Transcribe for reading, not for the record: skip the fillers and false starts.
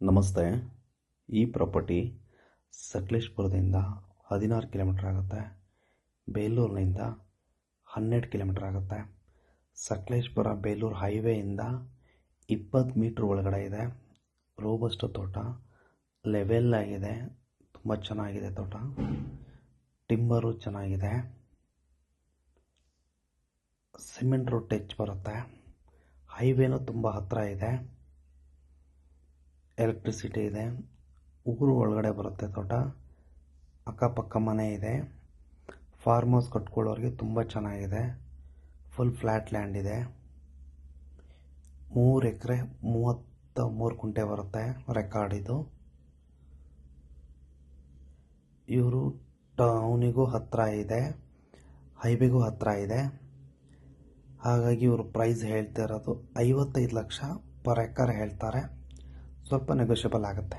ನಮಸ್ತೆ. ಈ property ಸಕಲೇಶಪುರದಿಂದ 16 kilometre ಆಗುತ್ತೆ. ಬೇಲೂರಿನಿಂದ 12 ಕಿಲೋಮೀಟರ್ ಆಗುತ್ತೆ. ಸಕಲೇಶಪುರ ಬೇಲೂರು ಹೈವೇಯಿಂದ 20 ಮೀಟ್ರ್ ಒಳಗಡೆ ಇದೆ. ರೋಬಸ್ಟ ತೋಟ, ಲೆವೆಲ್ ಆಗಿದೆ, ತುಂಬ ಚೆನ್ನಾಗಿದೆ ತೋಟ. ಟಿಂಬರು ಚೆನ್ನಾಗಿದೆ. ಸಿಮೆಂಟ್ ರೋಡ್ ಟಚ್ ಬರುತ್ತೆ. ಹೈವೇನೂ ತುಂಬ ಹತ್ತಿರ ಇದೆ. ಎಲೆಕ್ಟ್ರಿಸಿಟಿ ಇದೆ. ಊರು ಒಳಗಡೆ ಬರುತ್ತೆ ತೋಟ. ಅಕ್ಕಪಕ್ಕ ಮನೆ ಇದೆ. ಫಾರ್ಮ್ ಹೌಸ್ ಕಟ್ಕೊಳ್ಳೋರಿಗೆ ತುಂಬ ಚೆನ್ನಾಗಿದೆ. ಫುಲ್ ಫ್ಲ್ಯಾಟ್ ಲ್ಯಾಂಡ್ ಇದೆ. 3 ಎಕರೆ 33 ಕುಂಟೆ ಬರುತ್ತೆ ರೆಕಾರ್ಡ್ ಇದು. ಇವರು ಟೌನಿಗೂ ಹತ್ತಿರ ಇದೆ, ಹೈವೇಗೂ ಹತ್ತಿರ ಇದೆ. ಹಾಗಾಗಿ ಇವರು ಪ್ರೈಸ್ ಹೇಳ್ತಿರೋದು 55 ಲಕ್ಷ ಪರ್ ಎಕರ್ ಹೇಳ್ತಾರೆ. ಸ್ವಲ್ಪ ನೆಗೋಷಿಯಬಲ್ ಆಗುತ್ತೆ.